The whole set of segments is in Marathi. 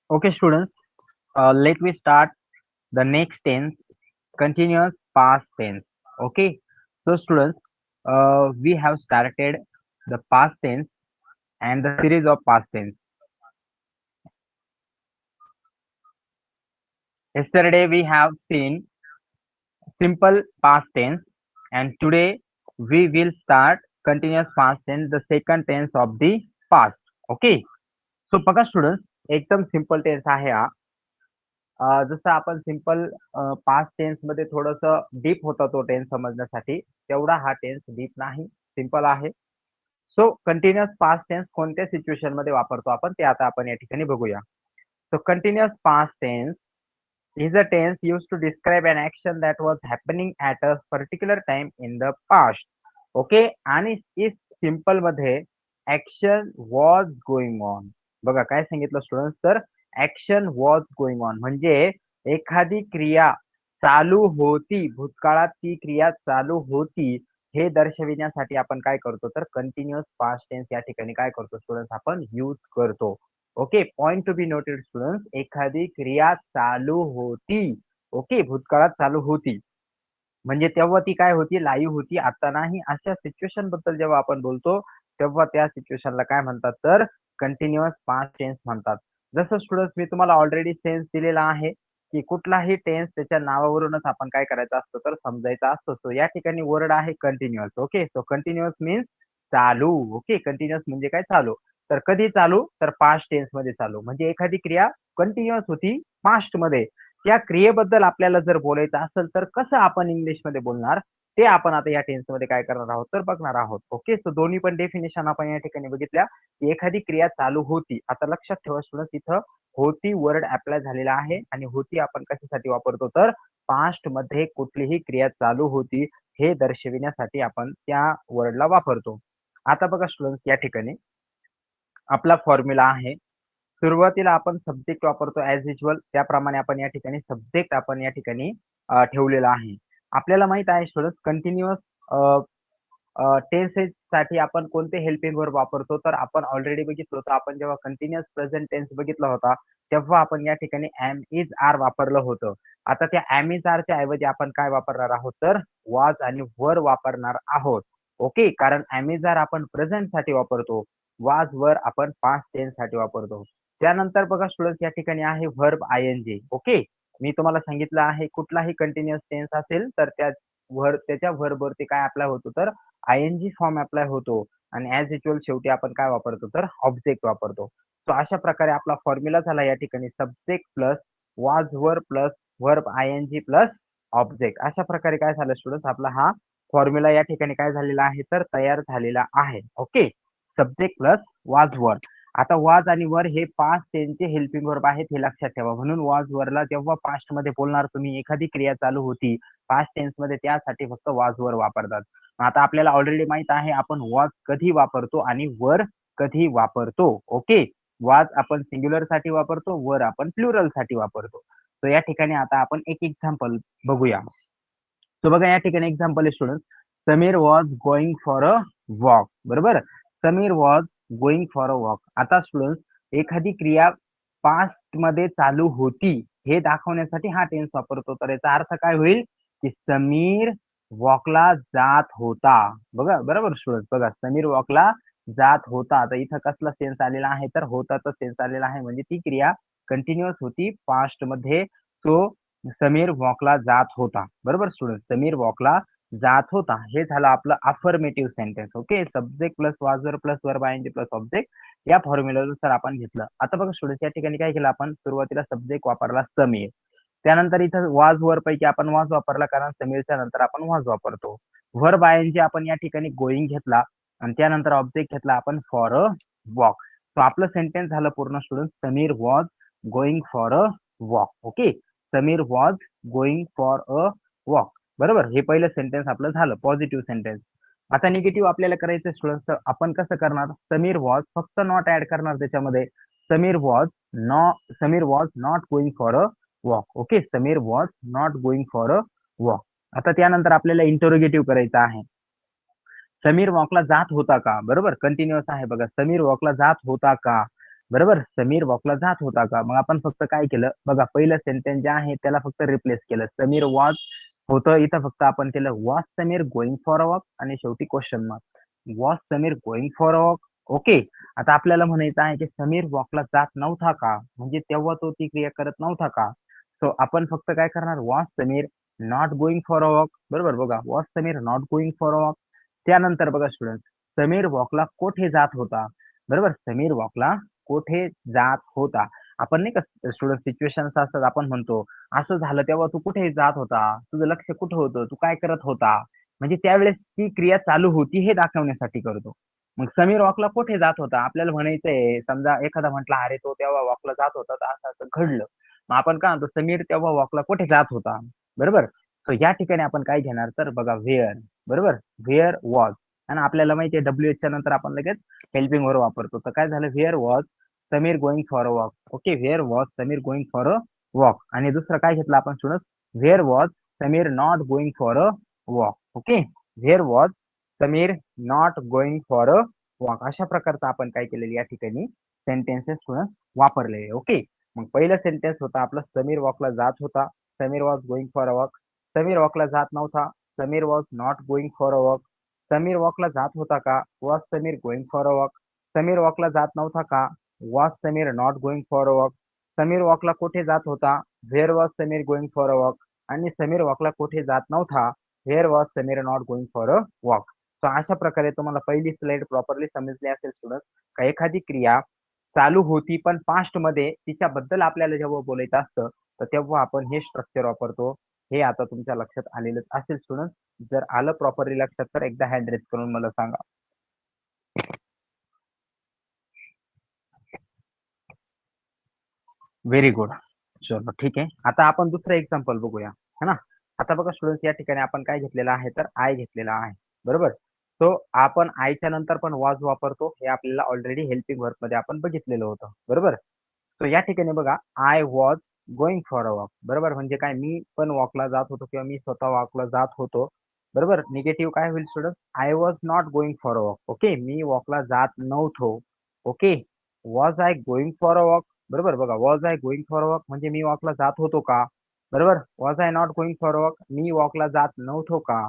Okay, students, let me start the next tense, continuous past tense. Okay, so students, we have started the past tense and the series of past tense. Yesterday we have seen simple past tense, and today we will start continuous past tense, the second tense of the past. Okay, so बघा स्टुडंट्स, एकदम सिंपल टेन्स आहे हा. जसं आपण सिंपल पास्ट टेन्स मध्ये थोडंसं डीप होता तो टेन्स समजण्यासाठी, तेवढा हा टेन्स डीप नाही, सिंपल आहे. सो कंटिन्युअस पास्ट टेन्स कोणत्या सिच्युएशन मध्ये वापरतो आपण ते आता आपण या ठिकाणी बघूया. So continuous past tense is a tense used to describe an action that was happening at a particular time in the past. Okay, आणि इस सिंपल मध्ये ऍक्शन वॉज गोइंग ऑन. बघा काय सांगितलं स्टुडंट्स, तर ऍक्शन वॉज गोइंग ऑन म्हणजे एखादी क्रिया चालू होती, भूतकाळात ती क्रिया चालू होती हे दर्शविण्यासाठी आपण काय करतो, तर कंटिन्युअस पास्ट टेन्स या ठिकाणी काय करतो स्टुडंट्स, आपण यूज करतो. Okay, point to be noted students, एखादी क्रिया चालू होती, ओके, भूतकाळात चालू होती म्हणजे तेव्हा ती काय होती, लाईव्ह होती, आता नाही. अशा सिच्युएशन बद्दल जेव्हा आपण बोलतो तेव्हा त्या सिच्युएशनला काय म्हणतात, तर कंटिन्युअस पास्ट टेन्स म्हणतात. जसं स्टुडंट्स मी तुम्हाला ऑलरेडी सेन्स दिलेला आहे की कुठलाही टेन्स त्याच्या नावावरूनच आपण काय करायचं असतं, तर समजायचा असतो. सो या ठिकाणी वर्ड आहे continuous. Okay, so continuous means चालू. ओके, कंटिन्युअस म्हणजे काय, चालू. तर कधी चालू, तर पास्ट टेन्स मध्ये चालू म्हणजे एखादी क्रिया कंटिन्युअस होती पास्ट मध्ये. त्या क्रियेबद्दल आपल्याला जर बोलायचं असेल तर कसं आपण इंग्लिशमध्ये बोलणार ते आपण आता या टेन्स मध्ये काय करणार आहोत, तर बघणार आहोत. ओके, सो दोन्ही पण डेफिनेशन आपण या ठिकाणी बघितल्या की एखादी क्रिया चालू होती. आता लक्षात ठेवा स्टुडंट, इथं होती वर्ड अप्लाय झालेला आहे आणि होती आपण कशासाठी वापरतो, तर पास्ट मध्ये कुठलीही क्रिया चालू होती हे दर्शविण्यासाठी आपण त्या वर्डला वापरतो. आता बघा स्टुडंट, या ठिकाणी आपला फॉर्म्युला आहे. सुरुवातीला आपण सब्जेक्ट वापरतो ॲज युजुअल, त्याप्रमाणे आपण या ठिकाणी सब्जेक्ट आपण या ठिकाणी ठेवलेला आहे. आपल्याला माहित आहे स्टुडंट्स, कंटिन्युअस टेन्सेस साठी आपण कोणते हेल्पिंग वर्ब वापरतो, तर आपण ऑलरेडी बघितलं होतं. आपण जेव्हा कंटिन्युअस प्रेझेंट टेन्स बघितला होता तेव्हा आपण या ठिकाणी एम इज आर वापरलं होतं. आता त्या एम इज आरच्या ऐवजी आपण काय वापरणार आहोत, तर वॉज आणि वर वापरणार आहोत. ओके, कारण एम इज आर आपण प्रेझेंट साठी वापरतो, वाज वर आपण पास्ट टेन्स साठी वापरतो. त्यानंतर बघा स्टुडंट्स, या ठिकाणी आहे verb I N G. Okay, मी तुम्हाला सांगितलं आहे कुठलाही कंटिन्युअस टेन्स असेल तर त्याच्या व्हर्ब वरती काय अप्लाय होतो, तर I N G form apply होतो आणि ॲज युजुअल शेवटी आपण काय वापरतो, तर ऑब्जेक्ट वापरतो. सो अशा प्रकारे आपला फॉर्म्युला झाला या ठिकाणी subject plus was were plus verb I N G plus object. अशा प्रकारे काय झालं स्टुडंट्स, आपला हा फॉर्म्युला या ठिकाणी काय झालेला आहे, तर तयार झालेला आहे. ओके, सब्जेक्ट प्लस वाज वर. आता वाज आणि वर हे पास्ट टेन्सचे हेल्पिंग वर्ब आहेत, हे लक्षात ठेवा. म्हणून वाज वरला जेव्हा पास्ट मध्ये बोलणार तुम्ही, एखादी क्रिया चालू होती पास्ट टेन्स मध्ये, त्यासाठी फक्त वाज वर वापरतात. आता आपल्याला ऑलरेडी माहित आहे आपण वॉज कधी वापरतो आणि वर कधी वापरतो. ओके, वाज आपण सिंग्युलर साठी वापरतो, वर आपण प्लुरल साठी वापरतो. तर या ठिकाणी आता आपण एक एक्झाम्पल बघूया. तो बघा या ठिकाणी एक्झाम्पल आहे student, Sameer was going for a walk. बरोबर, Sameer was going for a walk. आता स्टुडंट एखादी क्रिया पास्ट मध्ये चालू होती हे दाखवण्यासाठी हा टेन्स वापरतो. तर याचा अर्थ काय होईल की समीर वॉकला जात होता. बघा, बरोबर स्टुडंट, बघा समीर वॉकला जात होता. आता इथं कसला सेन्स आलेला आहे, तर होताचा सेन्स आलेला आहे म्हणजे ती क्रिया कंटिन्युअस होती पास्ट मध्ये. तो समीर वॉकला जात होता. बरोबर स्टुडंट, समीर वॉकला जात होता. हे झालं आपलं affirmative sentence. Okay, subject plus वाजर plus verb ING plus object या फॉर्म्युलानुसार आपण घेतलं. आता बघा स्टुडंट, या ठिकाणी काय केलं आपण, सुरुवातीला सब्जेक्ट वापरला समीर, त्यानंतर इथं वाज वर पैकी आपण वाज वापरला कारण समीरच्या नंतर आपण वाज वापरतो. व्हर्ब आयएनजी आपण या ठिकाणी गोइंग घेतला आणि त्यानंतर ऑब्जेक्ट घेतला आपण फॉर अ वॉक. सो आपलं सेंटेन्स झालं पूर्ण student, Sameer was going for a walk. Okay, Sameer was going for a walk. बरोबर, हे पहिलं सेंटेन्स आपलं झालं पॉझिटिव्ह सेंटेन्स. आता निगेटिव्ह आपल्याला करायचं स्टुडंट, तर आपण कसं करणार, समीर वॉज फक्त नॉट ऍड करणार त्याच्यामध्ये. Sameer was not going for a walk. Okay, Sameer was not going for a walk. आता त्यानंतर आपल्याला इंटरोगेटिव्ह करायचं आहे. समीर वॉकला जात होता का. बरोबर, कंटिन्युअस आहे बघा, समीर वॉकला जात होता का. बरोबर. समीर वॉकला जात होता का? मग आपण फक्त काय केलं बघा, पहिलं सेंटेन्स जे आहे त्याला फक्त रिप्लेस केलं. समीर वॉज होतं इथं फक्त आपण केलं was Sameer going for a walk आणि शेवटी question mark. Was Sameer going for a walk? Okay. आता आपल्याला म्हणायचं आहे की समीर वॉकला जात नव्हता का? म्हणजे तेव्हा तो ती क्रिया करत नव्हता का? सो आपण फक्त काय करणार was Sameer not going for a walk. बरोबर बघा, was Sameer not going for a walk. त्यानंतर बघा स्टुडंट, समीर वॉकला कोठे जात होता? बरोबर, समीर वॉकला कोठे जात होता? आपण नाही का स्टुडंट सिच्युएशन्स असतात, आपण म्हणतो असं झालं तेव्हा तू कुठे जात होता? तुझं लक्ष कुठं होतं? तू काय करत होता? म्हणजे त्यावेळेस ती क्रिया चालू होती हे दाखवण्यासाठी करतो. मग समीर वॉकला कुठे जात होता? आपल्याला म्हणायचंय समजा एखादा म्हटला अरे तो तेव्हा वॉकला जात होता तर असं असं घडलं. मग आपण काय म्हणतो समीर तेव्हा वॉकला कुठे जात होता? बरोबर. तर या ठिकाणी आपण काय घेणार तर बघा व्हेअर. बरोबर, व्हेअर वॉज. आणि आपल्याला माहिती आहे डब्ल्यू च्या नंतर आपण लगेच हेल्पिंग वर वापरतो. तर काय झालं where was Sameer going for a walk. Okay, where was Sameer going for a walk. आणि दुसरं काय घेतलं आपण student, where was Sameer not going for a walk. Okay, where was Sameer not going for a walk. अशा प्रकारचं आपण काय केलेलं या ठिकाणी सेंटेन्सेस स्टुडंट वापरले. ओके. मग पहिलं सेंटेन्स होता आपलं समीर वॉकला जात होता. Sameer was going for a walk. Sameer वॉकला जात नव्हता. Sameer was not going for a walk. Sameer वॉकला जात होता का? Was Sameer going for a walk. Sameer वॉकला जात नव्हता का? Was Sameer not going for a walk. Sameer वॉकला कुठे जात होता? Where was Sameer going for a walk. आणि समीर वॉकला कुठे जात नव्हता? Where was Sameer not going for a walk. So अशा प्रकारे तुम्हाला पहिली स्लाइड प्रॉपरली समजली असेल स्टुडंट, का एखादी क्रिया चालू होती पण पास्ट मध्ये तिच्याबद्दल आपल्याला जेव्हा बोलायचं असतं तर तेव्हा आपण हे स्ट्रक्चर वापरतो. हे आता तुमच्या लक्षात आलेलंच असेल स्टुडंट. जर आलं प्रॉपरली लक्षात तर एकदा हँड रेज करून मला सांगा. Very good. चलो ठीक आहे. आता आपण दुसरं एक्झाम्पल बघूया, है ना. आता बघा स्टुडंट्स या ठिकाणी आपण काय घेतलेलं आहे तर आय घेतलेला आहे. बरोबर. सो आपण आयच्या नंतर पण वॉज वापरतो हे आपल्याला ऑलरेडी हेल्पिंग वर्क मध्ये आपण बघितलेलं होतं. बरोबर. सो या ठिकाणी बघा I was going for a walk. बरोबर, म्हणजे काय मी पण वॉकला जात होतो किंवा मी स्वतः वॉकला जात होतो. बरोबर. निगेटिव्ह काय होईल student, I was not going for a walk. Okay, मी वॉकला जात नव्हतो. Okay. Was I going for a walk. बरोबर बघा, was I going for a walk म्हणजे मी वॉकला जात होतो का? बरोबर. Was I not going for a walk, मी वॉकला जात नव्हतो का?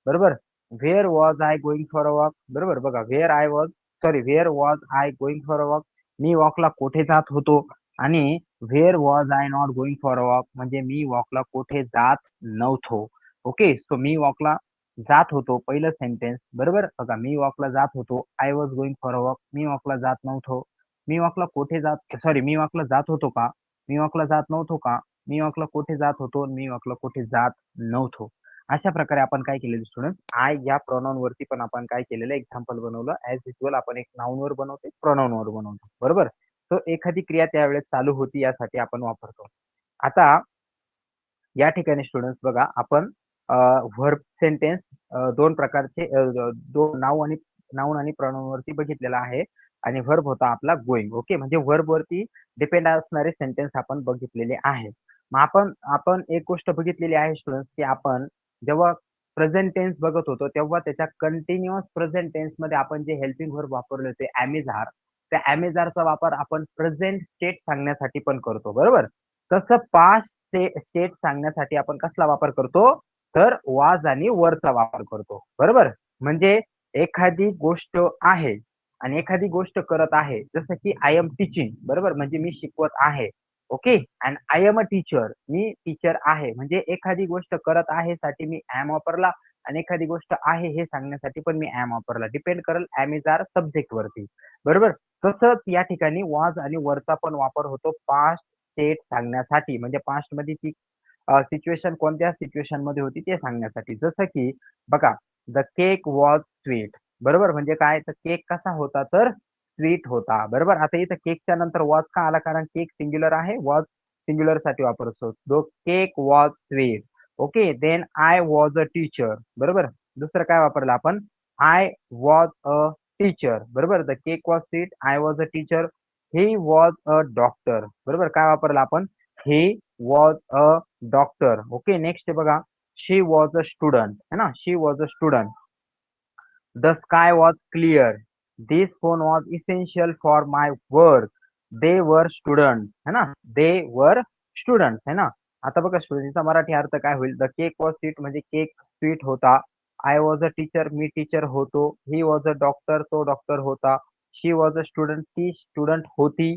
बरोबर. Where was I going for a walk. बरोबर बघा, where I was sorry where was I going for a walk, मी वॉकला कुठे जात होतो. आणि where was I not going for a walk म्हणजे मी वॉकला कुठे जात नव्हतो. ओके. सो मी वॉकला जात होतो पहिलं सेंटेन्स. बरोबर बघा, मी वॉकला जात होतो. I was going for a walk, मी वॉकला जात नव्हतो. मी वॉकला कुठे जात सॉरी मी वॉकला जात होतो का? मी वॉकला जात नव्हतो का? मी वॉकला कुठे जात होतो? मी वॉकला कुठे जात नव्हतो. अशा प्रकारे आपण काय केलेलं स्टुडंट, आय या प्रोनाउन वरती पण आपण काय केलेलं एक्झाम्पल बनवलं. ऍज युजल आपण एक नाउन वर बनवतो, प्रोनाउन वर बनवतो. बरोबर. तो एखादी क्रिया त्यावेळेस चालू होती यासाठी आपण वापरतो. आता या ठिकाणी स्टुडंट्स बघा आपण व्हर्ब सेंटेन्स दोन प्रकारचे दोन नाऊन आणि pronoun वरती बघितलेला आहे. आणि व्हर्ब होता आपला गोइंग. ओके, म्हणजे व्हर्ब वरती डिपेंड असणारे सेंटेन्स आपण बघितलेले आहे. मग आपण आपण एक गोष्ट बघितलेली आहे स्टुडंट्स, की आपण जेव्हा प्रेझेंट टेन्स बघत होतो तेव्हा त्याच्या कंटिन्युअस प्रेझेंट टेन्स मध्ये आपण जे हेल्पिंग व्हर्ब वापरले होते ॲम आर, त्या ॲम आरचा वापर आपण प्रेझेंट स्टेट सांगण्यासाठी पण करतो. बरोबर. तसं पास्ट स्टेट सांगण्यासाठी आपण कसला वापर करतो तर वाज आणि वरचा वापर करतो. बरोबर. म्हणजे एखादी गोष्ट आहे आणि एखादी गोष्ट करत आहे, जसं की आय एम टीचिंग. बरोबर, म्हणजे मी शिकवत आहे. Okay. And I am a teacher, me teacher आहे. म्हणजे एखादी गोष्ट करत आहे साठी मी ॲम वापरला आणि एखादी गोष्ट आहे हे सांगण्यासाठी पण मी ॲम वापरला. डिपेंड करेल ॲम इज आर सब्जेक्ट वरती. बरोबर. तसंच या ठिकाणी वाज आणि वरचा पण वापर होतो पास्ट स्टेट सांगण्यासाठी. म्हणजे पास्ट मध्ये ती सिच्युएशन कोणत्या सिच्युएशन मध्ये होती ते सांगण्यासाठी. जसं की बघा, द केक वॉज स्वीट. बरोबर, म्हणजे काय तर केक कसा होता तर स्वीट होता. बरोबर. आता इथं केकच्या नंतर वॉज का आला कारण केक सिंग्युलर आहे, वॉज सिंग्युलर साठी वापरतो. The cake was sweet. Okay. Then I was a teacher. बरोबर. दुसरं काय वापरलं आपण, आय वॉज अ टीचर. बरोबर. The cake was sweet, I was a teacher, he was a doctor. बरोबर. काय वापरलं आपण, he was a doctor. Okay. Next बघा, शी वॉज अ स्टुडंट, है ना, she was a student. The sky was clear. This phone was essential for my work. They were student है ना, दे वर स्टुडंट है ना. आता बघा स्टुडंटचा मराठी अर्थ काय होईल? द केक वॉज स्वीट म्हणजे केक स्वीट होता. I was a teacher me teacher होतो. ही वॉज अ डॉक्टर तो डॉक्टर होता. शी वॉज अ स्टुडंट ती स्टुडंट होती.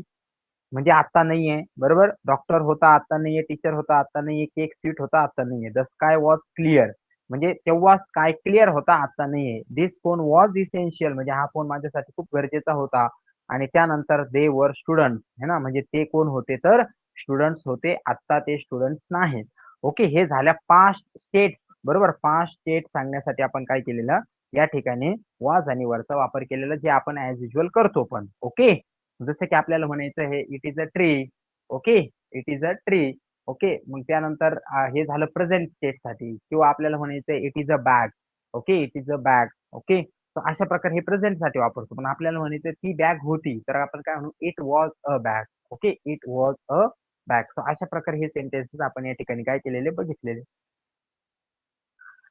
म्हणजे आता नाहीये बरोबर. डॉक्टर होता आता नाहीये, टीचर होता आता नाहीये, केक स्वीट होता आता नाहीये. द स्काय वॉज क्लिअर म्हणजे तेव्हा स्काय क्लिअर होता आता नाहीये. दिस फोन वॉज इसेन्शियल म्हणजे हा फोन माझ्यासाठी खूप गरजेचा होता. आणि त्यानंतर दे वर स्टुडंट है ना, म्हणजे ते कोण होते तर स्टुडंट्स होते. आता ते स्टुडंट्स नाहीत. ओके, हे झाल्या पास्ट स्टेट्स बरोबर. पास्ट स्टेट सांगण्यासाठी आपण काय केलेलं या ठिकाणी वॉज आणि वरचा वापर केलेला जे आपण ऍज युजल करतो पण. ओके, जसं की आपल्याला म्हणायचं आहे it is a tree. Okay, it is a tree. Okay, मग त्यानंतर हे झालं प्रेझेंट स्टेट साठी. किंवा आपल्याला म्हणायचं it is a bag. Okay, it is a bag. Okay, अशा प्रकारे हे प्रेझेंट साठी वापरतो. पण आपल्याला म्हणायचं ती बॅग होती तर आपण काय म्हणू it was a bag. Okay, it was a bag. So अशा प्रकारे हे सेंटेन्सेस आपण या ठिकाणी काय केलेले बघितलेले.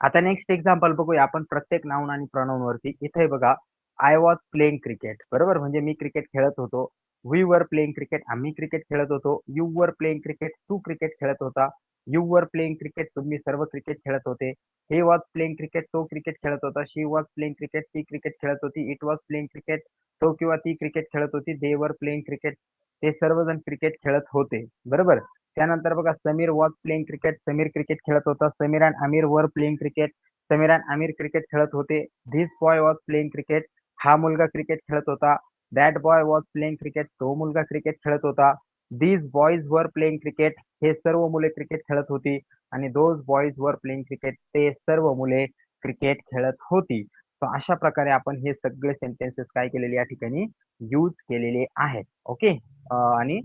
आता नेक्स्ट एक्झाम्पल बघूया आपण प्रत्येक नाऊन आणि प्रोनाउन वरती. इथे बघा आय वॉज प्लेइंग क्रिकेट बरोबर म्हणजे मी क्रिकेट खेळत होतो. वी वर प्लेइंग क्रिकेट आम्ही क्रिकेट खेळत होतो. You were playing cricket Tu cricket खेळत होता. यू वर प्लेइंग क्रिकेट तुम्ही सर्व क्रिकेट खेळत होते. हे वॉज प्लेइंग क्रिकेट तो क्रिकेट खेळत होता. शी वॉज प्लेइंग क्रिकेट ती क्रिकेट खेळत होती. इट वॉज प्लेइंग क्रिकेट तो किंवा ती क्रिकेट खेळत होती. दे वर प्लेइंग क्रिकेट ते सर्वजण क्रिकेट खेळत होते बरोबर. त्यानंतर बघा Sameer was playing cricket Sameer cricket खेळत होता. समीर अँड आमिर वर playing cricket Sameer and Aamir cricket खेळत होते. This boy was playing cricket हा मुलगा क्रिकेट खेळत होता. That boy was playing cricket तो मुलगा क्रिकेट खेळत होता. These boys were playing cricket हे सर्व मुले क्रिकेट खेळत होती. आणि those boys were playing cricket ते सर्व मुले क्रिकेट खेळत होती. तर अशा प्रकारे आपण हे सगळे सेंटेन्सेस काय केलेले या ठिकाणी यूज केलेले आहेत. ओके, आणि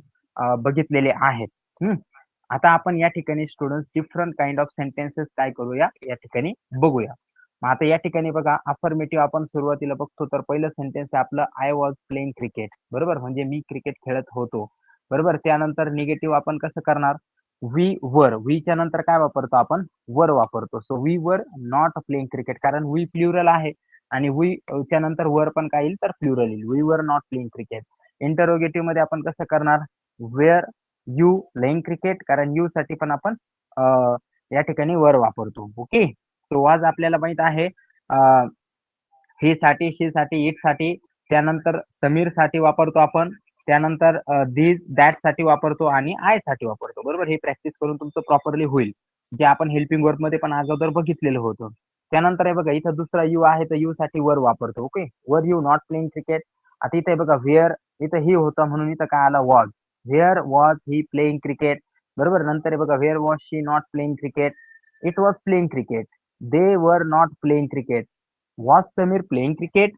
बघितलेले आहेत. आता आपण या ठिकाणी students different kind of sentences काय करूया या ठिकाणी बघूया. मग आता या ठिकाणी बघा अफर्मेटिव्ह आपण सुरुवातीला बघतो तर पहिलं सेंटेन्स आहे आपलं आय वॉज प्लेइंग क्रिकेट बरोबर म्हणजे मी क्रिकेट खेळत होतो बरोबर. त्यानंतर निगेटिव्ह आपण कसं करणार वी वर वीच्या नंतर काय वापरतो आपण वर वापरतो. So we were not playing cricket कारण वी प्लुरल आहे आणि वी च्या नंतर वर पण काय येईल तर प्लुरल येईल. We were not playing cricket. Interrogative मध्ये आपण कसं करणार वेअर यू प्लेइंग क्रिकेट कारण यू साठी पण आपण या ठिकाणी वर वापरतो. ओके, तो आज आपल्याला माहित आहे ही साठी शी साठी इट साठी त्यानंतर समीर साठी वापरतो आपण. त्यानंतर धीस दॅट साठी वापरतो आणि आय साठी वापरतो बरोबर. हे प्रॅक्टिस करून तुमचं प्रॉपरली होईल जे आपण हेल्पिंग वर्क मध्ये पण अगोदर बघितलेलं होतं. त्यानंतर हे बघा इथं दुसरा यू आहे तर यू साठी वर वापरतो. Okay, were you not playing cricket. आता इथे बघा व्हेअर इथं ही होतं म्हणून इथं काय आला was. Where was he playing cricket बरोबर. नंतर हे बघा where was she not playing cricket. It was playing cricket. They were not playing cricket. Was Sameer playing cricket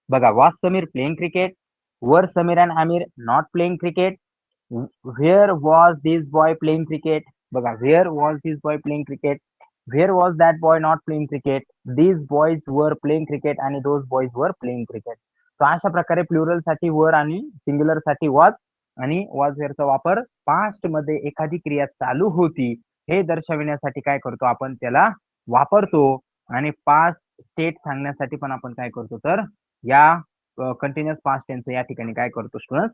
बघा was Sameer playing cricket. Were Sameer and Aamir not playing cricket. Where was this boy playing cricket बघा where was this boy playing cricket. Where was that boy not playing cricket. These boys were playing cricket आणि those boys were playing cricket. तर अशा प्रकारे प्लुरल साठी वर आणि सिंग्युलर साठी वॉज आणि वॉज वेअरचा वापर पास्ट मध्ये एखादी क्रिया चालू होती हे दर्शविण्यासाठी काय करतो आपण त्याला वापरतो. आणि पास्ट स्टेट सांगण्यासाठी पण आपण काय करतो तर या कंटिन्युअस पास्ट टेन्स या ठिकाणी काय करतो स्टुडंट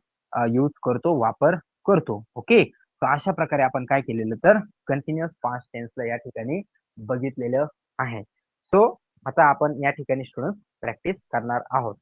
यूज करतो वापर करतो. ओके, तर अशा प्रकारे आपण काय केलेलं तर कंटिन्युअस पास्ट टेन्सला या ठिकाणी बघितलेलं आहे. सो आता आपण या ठिकाणी स्टुडंट प्रॅक्टिस करणार आहोत.